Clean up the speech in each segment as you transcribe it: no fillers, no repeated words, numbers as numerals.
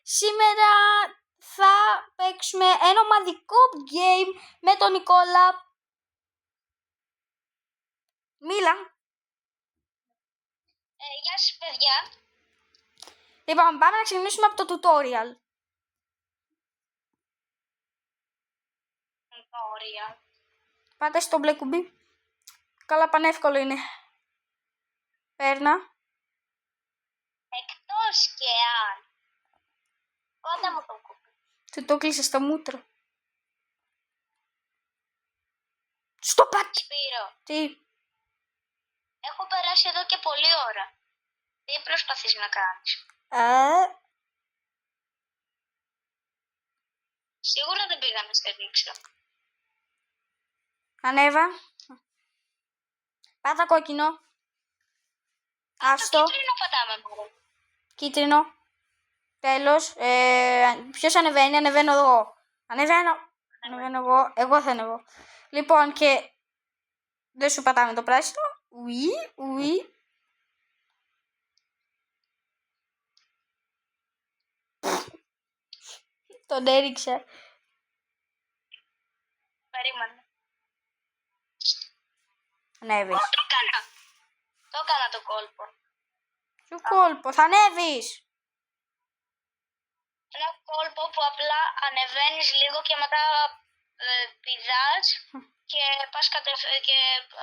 Σήμερα θα παίξουμε ένα ομαδικό game με τον Νικόλα. Μίλα. Γεια σας παιδιά. Λοιπόν, πάμε να ξεκινήσουμε από το tutorial. Πάτε στο μπλε κουμπί. Καλά, πανεύκολο είναι. Παίρνα. Εκτός και αν. Κόντα μου το κουμπί. Του το κλείσε στο μούτρο. Στο πάτη. Σπύρο, Τι. έχω περάσει εδώ και πολλή ώρα. Τι προσπαθείς να κάνεις? Σίγουρα δεν πήγα να σε δείξω. Ανέβα. Πάτα κόκκινο. Άστο. Το κίτρινο πατάμε μόνο. Κίτρινο. Τέλος. Ποιος ανεβαίνει? Ανεβαίνω εγώ. Ανεβαίνω εγώ. Εγώ θα ανεβώ. Λοιπόν, και δεν σου πατάμε το πράσινο. Ουί. Τον έριξε. Περίμενε. Ανέβεις. Το έκανα το κόλπο. Ποιο κόλπο? Θα ανέβεις. Ένα κόλπο που απλά ανεβαίνεις λίγο και μετά πηδάς και πας και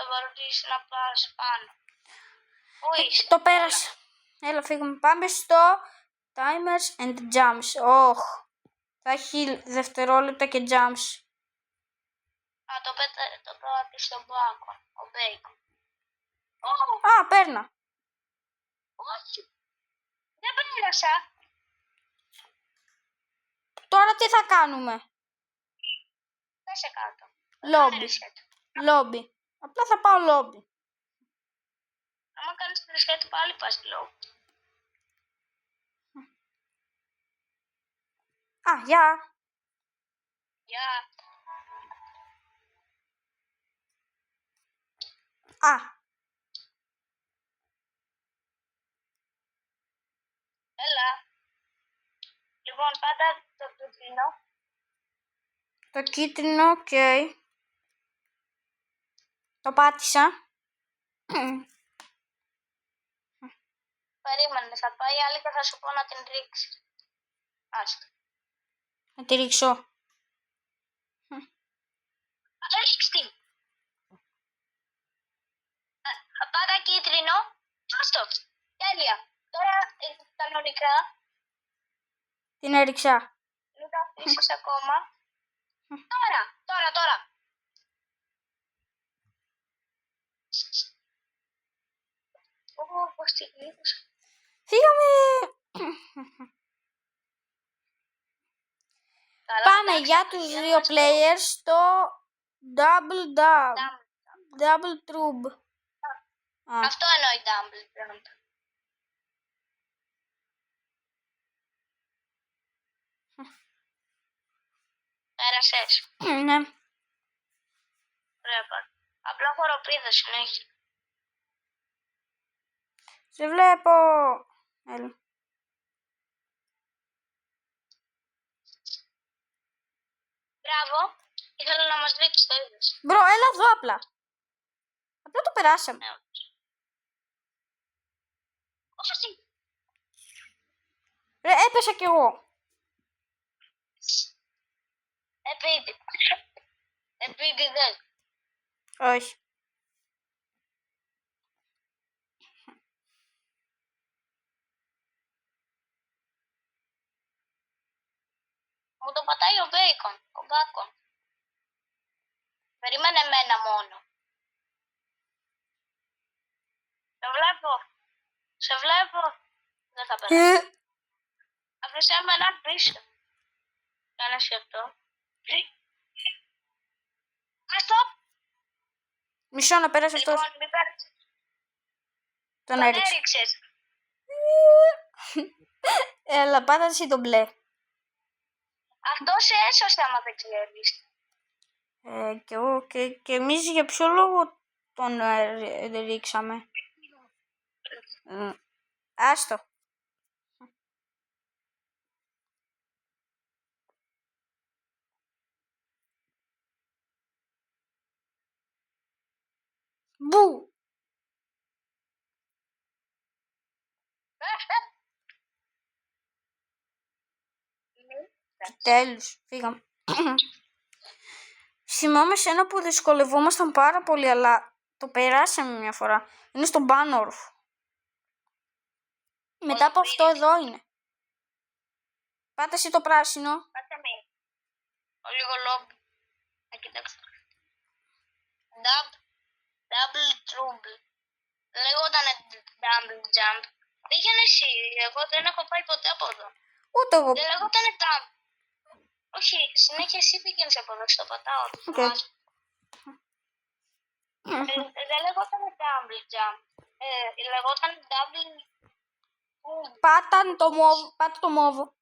μπορείς να πας πάνω. Πού είσαι? Το πέρασε. Έλα, φύγουμε. Πάμε στο timers and jumps. Θα έχει δευτερόλεπτα και jumps. Το πάτε στον μπάκο. Ο μπέικον. Α, παίρνα. Όχι. Δεν πέρασα. Τώρα τι θα κάνουμε? Δεν σε κάτω. Λόμπι. Απλά θα πάω λόμπι. Άμα κάνεις τη ρεσιά του πάλι πας λόγω. Γεια. Γεια. Έλα. Λοιπόν, πάτα το κίτρινο. Το κίτρινο, οκ. Το πάτησα. Περίμενε, θα πάει η άλλη και θα σου πω να την ρίξεις. Άστο. Να τη ρίξω. Ρίξ' την. Πάτα κίτρινο. Άστο. Τέλεια. Τώρα κανονικά. Την έριξα. Μην τα αφήσεις ακόμα. Τώρα. Πώς τη γλύφωσα. Φύγαμε. Πάμε για τους δύο players στο double dub. Double trub. Αυτό εννοεί double jump. Πέρασες. Ναι. Ωραία. Απλά χοροπήδα συνέχεια. Σε βλέπω. Έλα. Μπράβο. Ήθελα να μας δείξεις, το είδες. Μπρο, έλα εδώ απλά. Απλά το περάσαμε. Όχι. Έπεσα κι εγώ. Επειδή δεν. Όχι. Μου το πατάει ο μπέικον, ο μπάκον. Περίμενε εμένα μόνο. Σε βλέπω. Δεν θα περάσει. Αφήσε εμένα πίσω. Κάνε εσύ αυτό. Αυτό. Μισό να πέρασε αυτός. Λοιπόν, μην πέρασες. Τον έριξες. Έλα, πάτα εσύ το μπλε. Αυτό σε έσωσε άμα δεν ξέρεις. Και εγώ και εμείς για ποιο λόγο τον ρίξαμε. Άστο. Μπου! Τέλος, φύγαμε. Θυμάμαι σε ένα που δυσκολευόμασταν πάρα πολύ, αλλά το περάσαμε μια φορά. Είναι στον Μπάνορφ. Μετά από αυτό εδώ είναι. Πάτε εσύ το πράσινο. Πάτε με. Λίγο λόμπι. Να κοιτάξω. Double trouble. Λέγονταν double jump. Πήγαινε εσύ. Εγώ δεν έχω πάει ποτέ από εδώ. Ούτε εγώ. Δεν λέγονταν jump. Όχι, συνέχεια εσύ πήγαινες από εδώ στο πατάω. Okay. Δεν λέγονταν double jump. Λέγονταν double trouble. Πάτα το μόβο.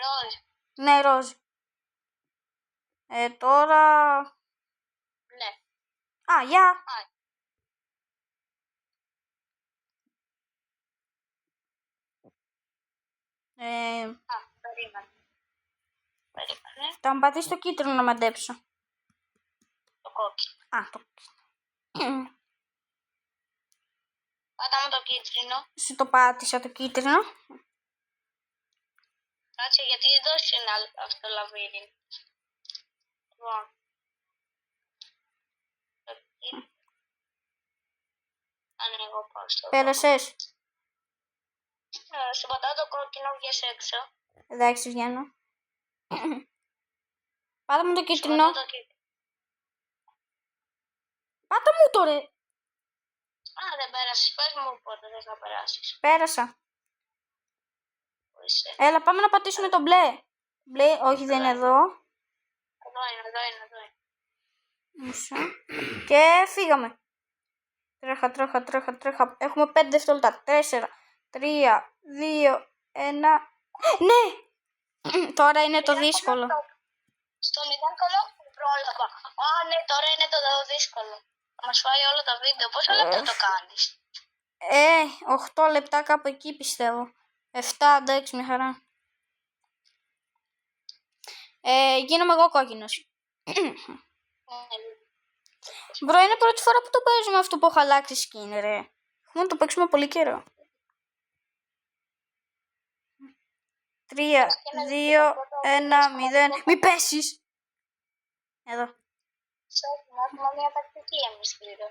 Ροζ. Ναι, ροζ. Τώρα... Ναι. Α, γεια. Περίμενε. Θα μου πατήσει το κίτρινο να μαντέψω. Το κόκκινο. Α, το κίτρινο. Πάτα μου το κίτρινο. Σου το πάτησα το κίτρινο. Κάτσε, γιατί εδώ είναι αυτό το λαβύρινο. Λοιπόν. Αν εγώ πάω στο... Πέρασες. Σου πατάω το κόκκινο, βγες έξω. Εντάξει, βγαίνω. Πάτα μου το Σου κίτρινο. πατάω το κίτρινο. Πάτα μου το ρε. Α, δεν πέρασες. Πες μου πότε δεν θα περάσεις. Πέρασα. Πού είσαι. Έλα, πάμε να πατήσουμε το μπλε. Μπλε, όχι, δεν είναι εδώ. Εδώ είναι. Μισό. Και φύγαμε. Τρέχα. Έχουμε 5 δευτερόλεπτα. 4, 3, 2, 1. Ναι! Τώρα είναι το δύσκολο. Στο 0,8 πρόλαβα. Α, ναι, τώρα είναι το δύσκολο. Θα μας φάει όλο το βίντεο. Πόσο λεπτό το κάνεις. 8 λεπτά κάπου εκεί πιστεύω. 7, εντάξει, μια χαρά. Γίνομαι εγώ κόκκινος. Μπρο, είναι πρώτη φορά που το παίζουμε αυτό που έχω αλλάξει skin, ρε. Έχουμε να το παίξουμε πολύ καιρό. 3, 2, 1, 0. Μη πέσεις! Εδώ. Να έχουμε μια τακτική εμείς λίγο.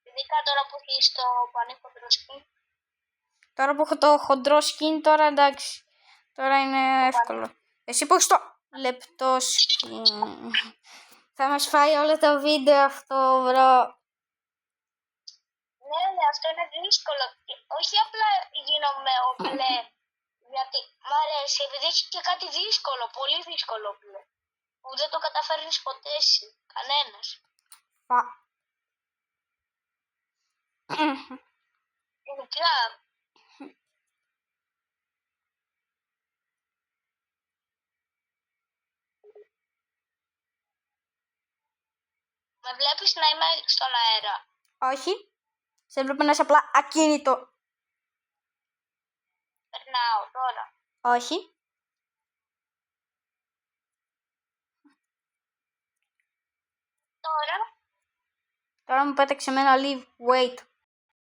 Ειδικά τώρα που έχεις το πανίκοντρο skin. Τώρα που έχω το χοντρό skin, τώρα εντάξει. Τώρα είναι εύκολο. Εσύ που έχεις το λεπτό skin. Θα μας φάει όλο το βίντεο αυτό, μπρο. Ναι, αυτό είναι δύσκολο. Όχι απλά γίνομαι ο μπλε. Γιατί μ' αρέσει, επειδή έχει και κάτι δύσκολο, πολύ δύσκολο μπλε. Που δεν το καταφέρνεις ποτέ εσύ. Κανένας. Γενικά. Με βλέπεις να είμαι στον αέρα. Όχι. Σε βλέπω να είσαι απλά ακίνητο. Περνάω τώρα. Όχι. Τώρα. Τώρα μου πέταξε εμένα leave. Wait.